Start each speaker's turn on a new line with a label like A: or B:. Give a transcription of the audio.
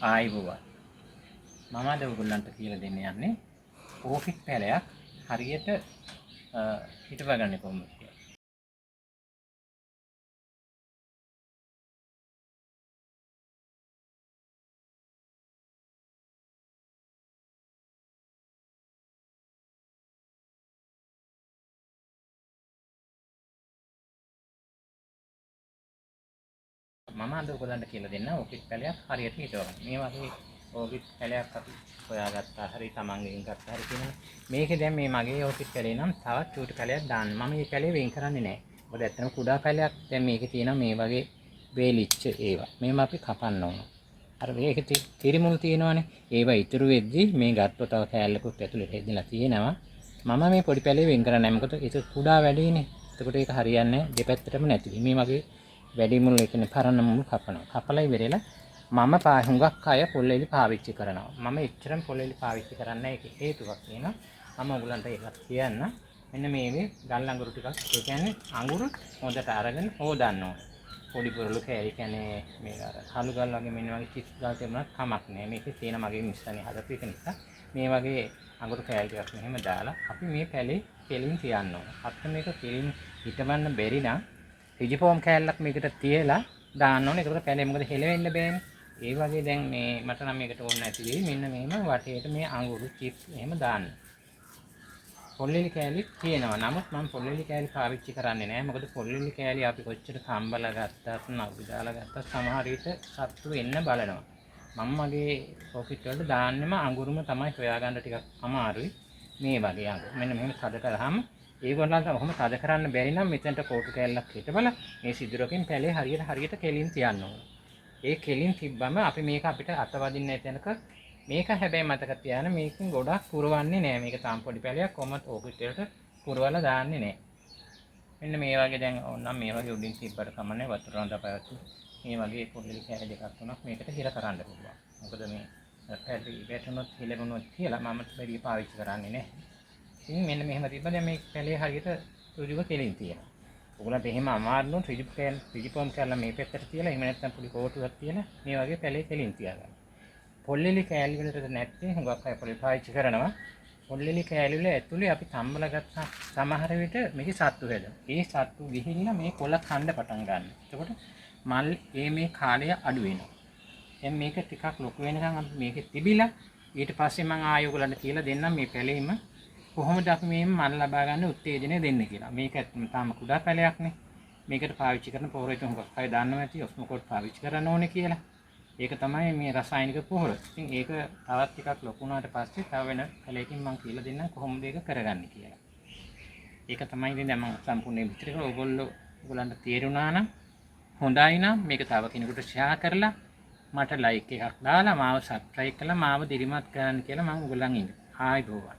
A: ආයිබෝවන්. මම අද ඔයගොල්ලන්ට කියලා දෙන්න යන්නේ ඕෆිස් පැලයක් හරියට හිටවගන්නේ කොහොමද කියලා. මම අද ඔයගොල්ලන්ට කියලා දෙන්න ඕෆිස් පැලයක් හරියට හිටවගන්න. මේ වගේ ඕෆිස් පැලයක් අපි හොයාගත්තා හරි තමන්ගෙන් ගත්තා හරි කියනවා. මේකේ දැන් මේ මගේ ඕෆිස් පැලේ නම් තවත් චූටි පැලයක් දාන්න. මම මේ පැලේ වෙන් කරන්නේ නැහැ. මොකද ඇත්තටම කුඩා පැලයක් දැන් මේකේ තියෙනවා මේ වගේ වේලිච්ච ඒවා. මේව අපි කපන්න ඕන. අර මේකේ තිරිමුල් තියෙනවානේ. ඒවා ඉතුරු වෙද්දි මේ ගත්තෝ තව කෑල්ලකුත් ඇතුළේ හෙදලා තියෙනවා. මම මේ පොඩි පැලේ වෙන් කරන්නේ නැහැ. මොකද ඒක කුඩා වැඩිනේ. එතකොට ඒක හරියන්නේ නැහැ. දෙපැත්තටම නැති. මේ මගේ වැඩි මුල් එකනේ පරණ මුල් කපනවා. කපලා ඉවරලා මම හුඟක් අය පොල්ලෙලි පාවිච්චි කරනවා. මම එච්චරම පොල්ලෙලි පාවිච්චි කරන්නේ නැහැ. ඒක හේතුවක් තියෙනවා. මම ඔයගලන්ට ඒකත් කියන්න. මෙන්න මේ ගල් අඟුරු ටිකක් ඒ කියන්නේ අඟුරු හොඳට අරගෙන හොදන්න ඕන. පොඩි පුරුළු කෑලි කියන්නේ මේ අර කළු ගල් වගේ මෙන්න වගේ චිප්ස් ගල් තිබුණත් කමක් නැහැ. මේකේ තියෙන මගේ මිශ්‍රණය හදපු එක නිසා මේ වගේ අඟුරු කෑලි ටිකක් මෙහෙම දාලා අපි මේ පැලේ කෙලින් තියන්න ඕන. අපිට මේක කෙලින් හිටවන්න බැරි නම් රිජිෆෝම් කෑල්ලක් මේකට තියලා දාන්න ඕනේ. ඒකට පැලේ මොකද හෙලවෙන්න බෑනේ. ඒ වගේ දැන් මේ මට නම් මේකට ඕන නැති වෙයි. මෙන්න මෙහෙම වටේට මේ අඟුරු චිප්ස් එහෙම දාන්න. පොල්ලෙලි කෑලි තියෙනවා. නමුත් මම පොල්ලෙලි කෑලි පාවිච්චි කරන්නේ නැහැ. මොකද පොල්ලෙලි කෑලි අපි කොච්චර කම්බලා ගත්තත් නවුරු දාලා ගත්තත් සමහර විට සත්තු එන්න බලනවා. මම මගේ පොකට් වලට දාන්නෙම අඟුරුම තමයි හොයාගන්න ටිකක් අමාරුයි. මේ වගේ අඟුරු. මෙන්න මෙහෙම තද කරාම ඒගොල්ලන්ට ඔහොම තද කරන්න බැරි නම් මෙතනට කෝටු කෑල්ලක් හිටවලා මේ සිදුරකින් පැලේ හරියට කෙලින් තියන්න ඕන. ඒ කෙලින් තිබ්බම අපි මේක අපිට අතවදින්න නැතනක මේක හැබැයි මතක තියාගන්න මේකෙන් ගොඩක් පුරවන්නේ නැහැ. මේක තාම පොඩි පැලයක් කොහොමත් ඕකෙට පුරවලා දාන්නේ නැහැ. මෙන්න මේ වගේ දැන් ඕනනම් මේ වගේ උඩින් තිබ්බට කමන්නේ වතුර රඳාපැවතු මේ වගේ පොඩි කෑලි දෙකක් තුනක් මේකට හිර කරන්න පුළුවන්. මොකද මේ පැලි වැටුනොත් හිලෙමුනොත් කියලා මම වැඩි පාවිච්චි කරන්නේ නැහැ. ඉතින් මෙන්න මෙහෙම තිබ්බා දැන් මේ පැලේ හරියට ඍජුව කෙලින් තියෙනවා. ඔයගොල්ලන්ට එහෙම අමාරු නම් රිජිෆෝම් කරලා මේ පැත්තට තියලා එහෙම නැත්නම් පොඩි කෝටුවක් තියලා මේ වගේ පැලේ කෙලින් තියාගන්න. පොල්ලෙලි කෑලි වලට නැත්නම් හුඟක් අය පොඩි පාවිච්චි කරනවා. පොල්ලෙලි කෑලි වල ඇතුලේ අපි තම්බලා ගත්තා සමහර විට මේකේ සත්තු හැදෙනවා. ඒ සත්තු ගිහිල්ලා මේ කොළ කන්න පටන් ගන්නවා. එතකොට මල් මේ කාලය අඩු වෙනවා. දැන් මේක ටිකක් ලොකු වෙනකන් අපි මේකේ තිබිලා ඊට පස්සේ මම ආයෙ ඔයගොල්ලන්ට කියලා දෙන්නම් මේ පැලේම කොහොමද අපි මේ මල් ලබා ගන්න උත්තේජනය දෙන්න කියලා. මේක තාම කුඩා පැලයක්නේ. මේකට පාවිච්චි කරන පොහොර එක හුඟක් අය දන්නවා ඇති ඔස්මොකොට් පාවිච්චි කරන්න ඕනේ කියලා. ඒක තමයි මේ රසායනික පොහොර. ඉතින් ඒක තවත් ටිකක් ලොකු වුණාට පස්සේ තව වෙන පැලයකින් මම කියලා දෙන්නම් කොහොමද ඒක කරගන්නේ කියලා. ඒක තමයි ඉතින් දැන් මම සම්පූර්ණයෙන් විස්තර කරලා ඔයගොල්ලන්ට තේරුණා නම් හොඳයි නම් මේක තව කෙනෙකුට ෂෙයා කරලා මට ලයික් එකක් දාලා මාව සබ්ස්ක්‍රයිබ් කරලා මාව දිරිමත් කරන්න කියලා මම ඔයගොල්ලන් ඉන්නේ. ආයි බෝවන්.